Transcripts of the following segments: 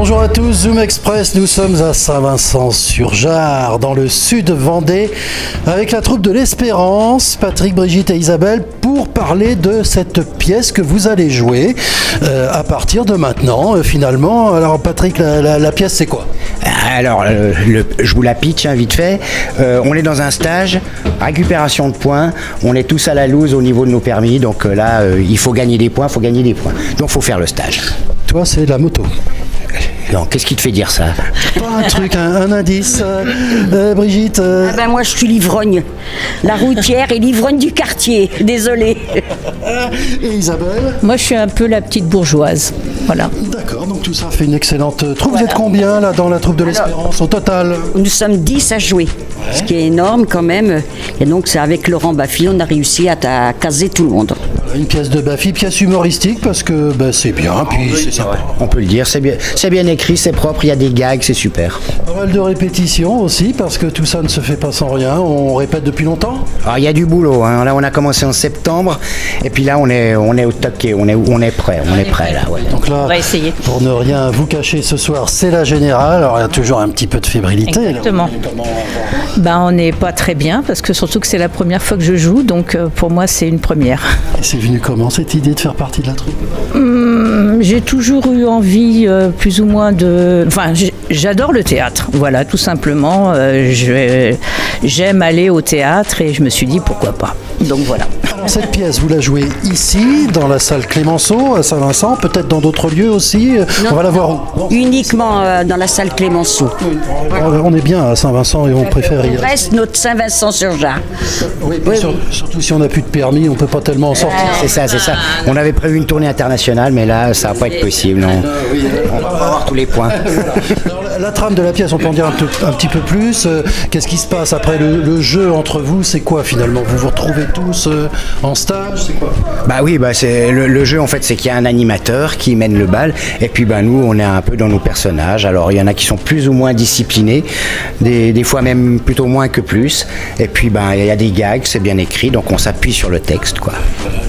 Bonjour à tous, Zoom Express, nous sommes à Saint-Vincent-sur-Jard, dans le sud Vendée, avec la troupe de l'Espérance, Patrick, Brigitte et Isabelle, pour parler de cette pièce que vous allez jouer à partir de maintenant, finalement. Alors Patrick, la pièce c'est quoi ? Alors, je vous la pitch vite fait. On est dans un stage, récupération de points. On est tous à la loose au niveau de nos permis. Donc là, il faut gagner des points, Donc il faut faire le stage. Toi, c'est la moto. Non, qu'est-ce qui te fait dire ça ? Pas un truc, un indice. Brigitte Moi, je suis l'ivrogne. La routière et l'ivrogne du quartier. Désolée. Et Isabelle ? Moi, je suis un peu la petite bourgeoise. Voilà. D'accord, donc tout ça fait une excellente troupe. Voilà. Vous êtes combien là dans la troupe de l'Espérance au total ? Nous sommes 10 à jouer, ce qui est énorme quand même. Et donc, c'est avec Laurent Baffy, on a réussi à caser tout le monde. Une pièce de Baffy, pièce humoristique parce que c'est bien, puis c'est sympa. On peut le dire, c'est bien écrit, c'est propre, il y a des gags, c'est super. Pas mal de répétitions aussi parce que tout ça ne se fait pas sans rien. On répète depuis longtemps ? Alors il y a du boulot, hein. Là on a commencé en septembre et puis là on est au taquet, on est prêt, là. Ouais. Donc là, on va essayer. Pour ne rien vous cacher ce soir, c'est la générale. Alors il y a toujours un petit peu de fébrilité. Exactement. On n'est pas très bien parce que surtout que c'est la première fois que je joue, donc pour moi c'est une première. Et c'est venu comment cette idée de faire partie de la troupe ? J'ai toujours eu envie plus ou moins de... j'adore le théâtre, voilà, tout simplement. J'aime aller au théâtre et je me suis dit pourquoi pas. Donc voilà. Alors cette pièce, vous la jouez ici, dans la salle Clémenceau, à Saint-Vincent, peut-être dans d'autres lieux aussi. On va la voir où ? Uniquement dans la salle Clémenceau. On est bien à Saint-Vincent et on préfère y reste notre Saint-Vincent-sur-Jard. Oui. Surtout si on n'a plus de permis, on ne peut pas tellement en sortir. C'est ça. On avait prévu une tournée internationale, mais là, ça va pas être possible. Non. On va pas avoir tous les points. Alors, la trame de la pièce, on peut en dire un petit peu plus. Qu'est-ce qui se passe après le jeu entre vous ? C'est quoi finalement ? Vous vous retrouvez tous en stage ? C'est quoi ? C'est le jeu en fait, c'est qu'il y a un animateur qui mène le bal, et puis nous, on est un peu dans nos personnages. Alors il y en a qui sont plus ou moins disciplinés, des fois même plutôt moins que plus. Et puis il y a des gags, c'est bien écrit, donc on s'appuie sur le texte, quoi.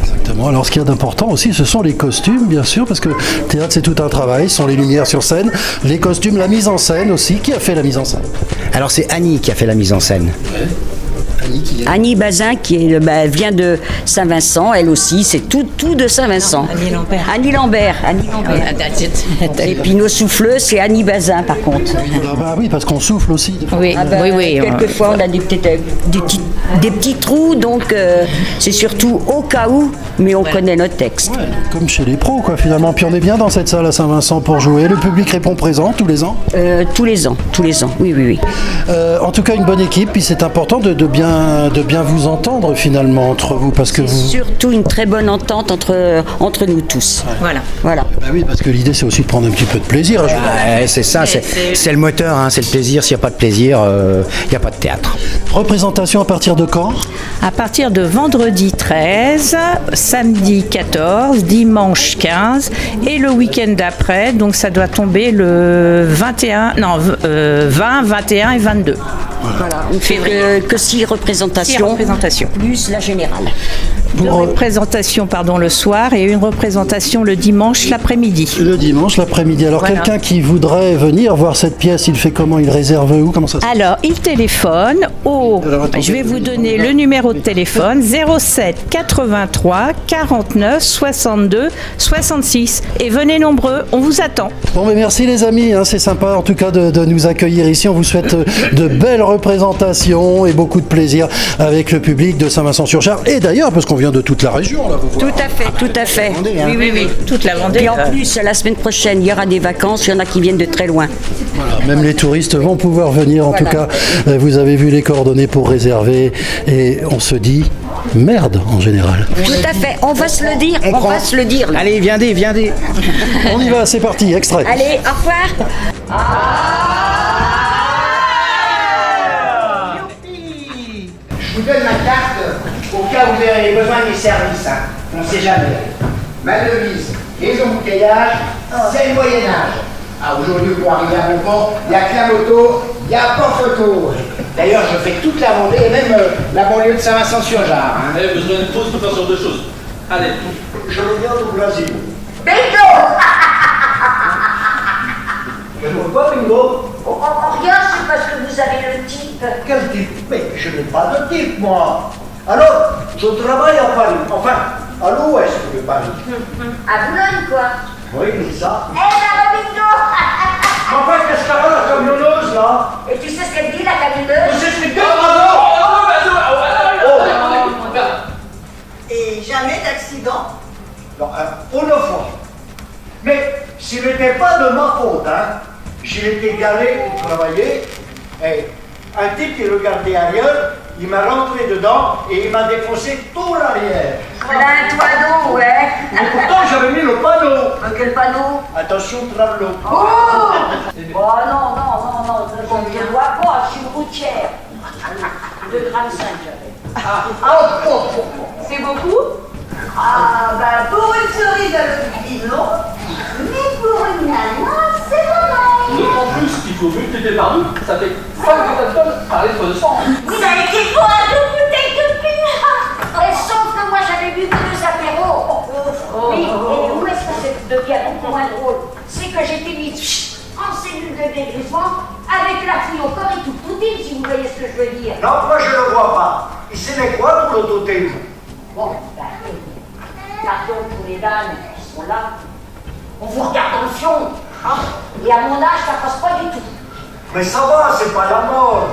Exactement. Alors ce qu'il y a d'important aussi, ce sont les costumes, bien sûr, parce que le théâtre c'est tout un travail, ce sont les lumières sur scène, les costumes, la mise en scène aussi. Qui a fait la mise en scène ? Alors c'est Annie qui a fait la mise en scène. Annie Bazin qui vient de Saint-Vincent, elle aussi, c'est tout de Saint-Vincent. Annie Lambert. Et puis nos souffleuses, c'est Annie Bazin par contre. Oui, parce qu'on souffle aussi. Oui. Quelquefois on a des petits trous, donc c'est surtout au cas où, mais on connaît notre texte. Ouais, comme chez les pros, quoi, finalement. Puis on est bien dans cette salle à Saint-Vincent pour jouer. Le public répond présent tous les ans ? Tous les ans, oui. En tout cas, une bonne équipe, puis c'est important de bien vous entendre finalement entre vous, parce que c'est surtout une très bonne entente entre nous tous. Ouais. Voilà. Oui, parce que l'idée c'est aussi de prendre un petit peu de plaisir à jouer. C'est ça, c'est le moteur, c'est le plaisir. S'il n'y a pas de plaisir, il n'y a pas de théâtre. Représentation à partir de quand ? À partir de vendredi 13, samedi 14, dimanche 15 et le week-end d'après, donc ça doit tomber le 20, 21 et 22. Voilà, on fait que 6 représentations, plus la générale. Deux représentations le soir et une représentation le dimanche l'après-midi. Le dimanche l'après-midi. Alors voilà. Quelqu'un qui voudrait venir voir cette pièce, il fait comment ? Il réserve où ? Comment ça se passe ? Alors, il téléphone je vais vous donner le numéro de téléphone 07 83 49 62 66 et venez nombreux, on vous attend. Bon, mais merci les amis, c'est sympa en tout cas de nous accueillir ici. On vous souhaite de belles représentations et beaucoup de plaisir avec le public de Saint-Vincent-sur-Jard et d'ailleurs parce qu'on vient de toute la région là. Tout à fait. Oui, toute la Vendée. Et en plus, la semaine prochaine, il y aura des vacances, il y en a qui viennent de très loin. Voilà, même les touristes vont pouvoir venir. En tout cas, vous avez vu les coordonnées pour réserver et on se dit merde en général. Tout à fait, on va se le dire, Là. Allez, viendez. On y va, c'est parti, extrait. Allez, au revoir. Je vous donne ma carte au cas où vous avez besoin de mes services. On ne sait jamais. Ma devise, les embouteillages, c'est le Moyen-Âge. Aujourd'hui, pour arriver à mon port, il n'y a que la moto, il n'y a pas photo. D'ailleurs, je fais toute la Vendée et même la banlieue de Saint-Vincent-sur-Jard. Vous avez besoin de pause pour faire sur 2 choses. Allez. Je reviens au Brésil. Bingo. Je ne vois pas, Bingo. Rien, c'est parce que vous avez le type. Quel type? Mais je n'ai pas de type, moi. Alors, je travaille à Paris. Enfin, à l'ouest de Paris. À Boulogne, quoi. Oui, c'est ça. Eh ben, Bingo. Mais enfin, qu'est-ce qu'elle a, la camionneuse, là? Et tu sais ce qu'elle dit, la camionneuse? Tu sais ce que Et jamais d'accident? Non, une fois. Mais ce n'était pas de ma faute, hein. J'ai été garé pour travailler, et un type qui regardait ailleurs, il m'a rentré dedans et il m'a défoncé tout l'arrière. Voilà un toit d'eau, ouais. Et pourtant, j'avais mis le panneau. Quel panneau? Attention, travelot. Oh non, je ne vois pas, je suis routière. 2,5 j'avais. C'est beaucoup? Ah, bah pour une cerise à l'olive, non. Mais pour une nana, c'est pas mal. En plus, il faut multiplier par deux, ça fait 5 tonnes par litre de sang. Vous avez qu'il faut à 2 bouteilles de pinard. Et sauf que moi j'avais bu que 2 apéros. Oui, et où est-ce que ça devient beaucoup moins drôle? C'est que j'étais mise en cellule de dégrisement avec la fouille au corps et tout poutine, si vous voyez ce que je veux dire. Non, moi je ne le vois pas. Il n'est quoi pour l'autotune? Bon, pardon pour les dames qui sont là. On vous regarde en fion. Hein? Et à mon âge, ça passe pas du tout. Mais ça va, c'est pas la mort.